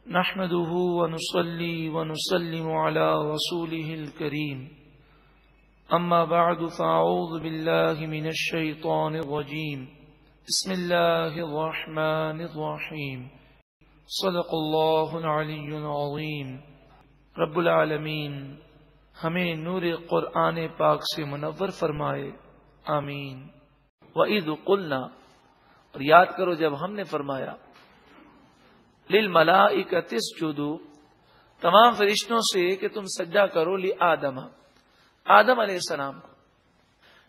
نحمده ونصلي ونسلم على رسوله الكريم اما بعد فاعوذ بالله من الشيطان الرجيم بسم الله الرحمن الرحيم صدق الله العلي العظيم رب العالمین ہمیں نور قرآن پاک سے منور فرمائے، آمین۔ وَإِذْ قُلْنَا، اور یاد کرو جب ہم نے فرمایا، لِلْمَلَائِكَةِ اسْجُدُوا، تمام فرشتوں سے کہ تم سجدہ کرو لِآدَمَ، آدم علیہ السلام کو۔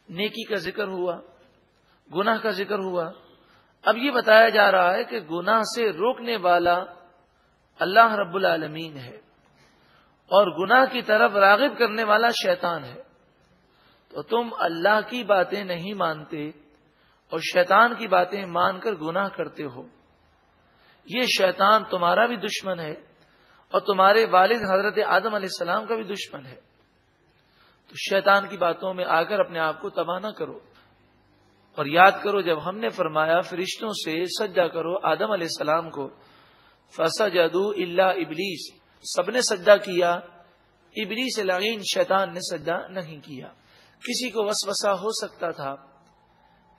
نیکی کا ذکر ہوا، گناہ کا ذکر ہوا، اب یہ بتایا جا رہا ہے کہ گناہ سے روکنے والا اللہ رب العالمین ہے اور گناہ کی طرف راغب کرنے والا شیطان ہے۔ تو تم اللہ کی باتیں نہیں مانتے اور شیطان کی باتیں مان کر گناہ کرتے ہو۔ یہ شیطان تمہارا بھی دشمن ہے اور تمہارے والد حضرت آدم علیہ السلام کا بھی دشمن ہے، تو شیطان کی باتوں میں آ کر اپنے آپ کو تباہ نہ کرو۔ اور یاد کرو جب ہم نے فرمایا فرشتوں سے سجدہ کرو آدم علیہ السلام کو، فسجدوا الا ابلیس، سب نے سجدہ کیا، ابلیس لعین شیطان نے سجدہ نہیں کیا۔ کسی کو وسوسہ ہو سکتا تھا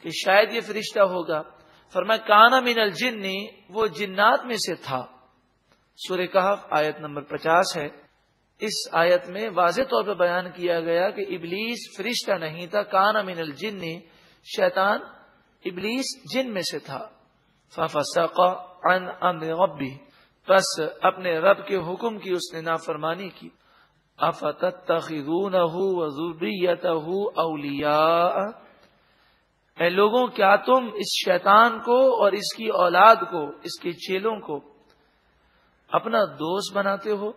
کہ شاید یہ فرشتہ ہوگا، فرمایا کانا من الجن، وہ جنات میں سے تھا۔ سورہ کہف آیت نمبر 50 ہے۔ اس آیت میں واضح طور پر بیان کیا گیا کہ ابلیس فرشتہ نہیں تھا، کانا من الجن، شیطان ابلیس جن میں سے تھا۔ ففسق عن امر ربہ، بس اپنے رب کے حکم کی اس نے نافرمانی کی۔ افتتخذونہ وذریتہ اولیاء، اے لوگوں کیا تم اس شیطان کو اور اس کی اولاد کو، اس کے چیلوں کو اپنا دوست بناتے ہو،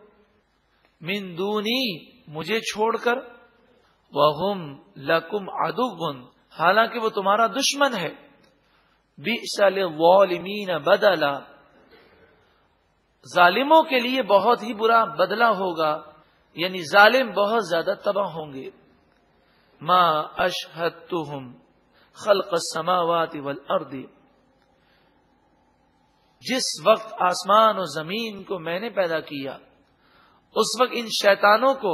من دونی، مجھے چھوڑ کر، وہم لکم عدو، حالانکہ وہ تمہارا دشمن ہے۔ بئس للظالمین بدلا، ظالموں کے لیے بہت ہی برا بدلہ ہوگا، یعنی ظالم بہت زیادہ تباہ ہوں گے۔ ما اشہدتہم خلق السماوات والارض، جس وقت آسمان و زمین کو میں نے پیدا کیا اس وقت ان شیطانوں کو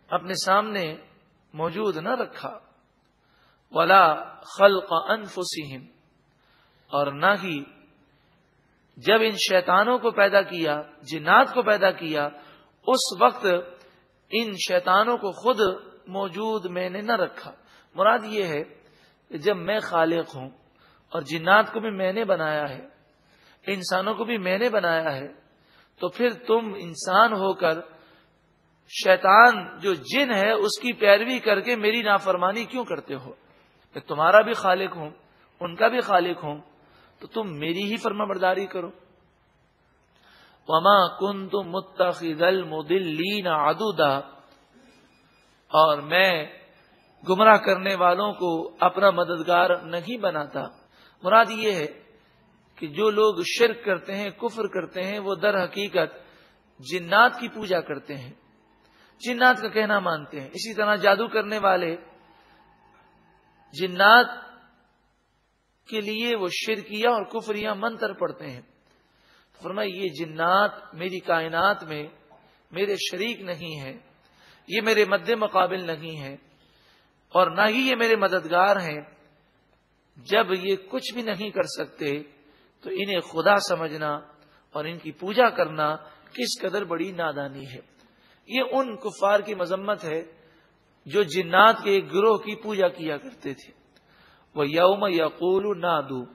اپنے سامنے موجود نہ رکھا۔ ولا خلق انفسہم، اور نہ ہی جب ان شیطانوں کو پیدا کیا، جنات کو پیدا کیا، اس وقت ان شیطانوں کو خود موجود میں نے نہ رکھا۔ مراد یہ ہے کہ جب میں خالق ہوں اور جنات کو بھی میں نے بنایا ہے، انسانوں کو بھی میں نے بنایا ہے، تو پھر تم انسان ہو کر شیطان جو جن ہے اس کی پیروی کر کے میری نافرمانی کیوں کرتے ہو؟ کہ تمہارا بھی خالق ہوں، ان کا بھی خالق ہوں، تو تم میری ہی فرما برداری کرو۔ وما کنت متخذ المضلین عضدا، اور میں گمراہ کرنے والوں کو اپنا مددگار نہیں بناتا۔ مراد یہ ہے کہ جو لوگ شرک کرتے ہیں، کفر کرتے ہیں، وہ در حقیقت جنات کی پوجا کرتے ہیں، جنات کا کہنا مانتے ہیں۔ اسی طرح جادو کرنے والے جنات کے لیے وہ شرکیہ اور کفریہ منتر پڑھتے ہیں۔ فرمایا یہ جنات میری کائنات میں میرے شریک نہیں ہیں، یہ میرے مد مقابل نہیں ہیں، اور نہ ہی یہ میرے مددگار ہیں۔ جب یہ کچھ بھی نہیں کر سکتے تو انہیں خدا سمجھنا اور ان کی پوجا کرنا کس قدر بڑی نادانی ہے۔ یہ ان کفار کی مذمت ہے جو جنات کے ایک گروہ کی پوجا کیا کرتے تھے۔ وَيَوْمَ يَقُولُ نَادُوا،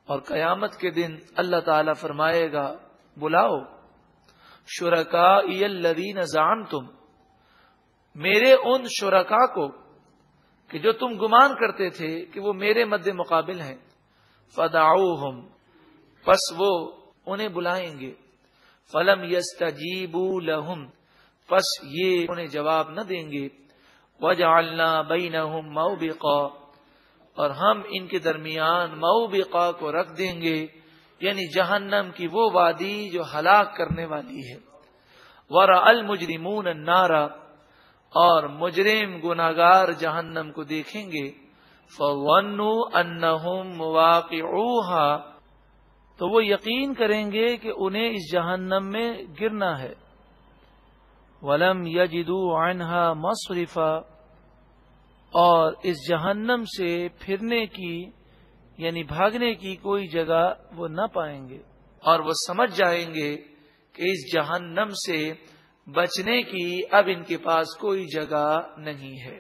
اور قیامت کے دن اللہ تعالیٰ فرمائے گا بلاؤ، شُرَكَائِيَ الَّذِينَ زَعَمْتُمْ، میرے ان شرکاء کو کہ جو تم گمان کرتے تھے کہ وہ میرے مد مقابل ہیں، فَدَعُوهُمْ، پس وہ انہیں بلائیں گے، فَلَمْ يَسْتَجِيبُوا لَهُمْ، پس یہ انہیں جواب نہ دیں گے، وَجَعَلْنَا بَيْنَهُمْ مَوْبِقًا، اور ہم ان کے درمیان موبقہ کو رکھ دیں گے، یعنی جہنم کی وہ وادی جو ہلاک کرنے والی ہے۔ وَرَأَى الْمُجْرِمُونَ النَّارَ، اور مجرم گناہگار جہنم کو دیکھیں گے، فَظَنُّوا أَنَّهُمْ مُوَاقِعُوهَا، تو وہ یقین کریں گے کہ انہیں اس جہنم میں گرنا ہے. وَلَمْ يَجِدُوا عَنْهَا مَصْرِفًا، اور اس جہنم سے پھرنے کی یعنی بھاگنے کی کوئی جگہ وہ نہ پائیں گے، اور وہ سمجھ جائیں گے کہ اس جہنم سے بچنے کی اب ان کے پاس کوئی جگہ نہیں ہے.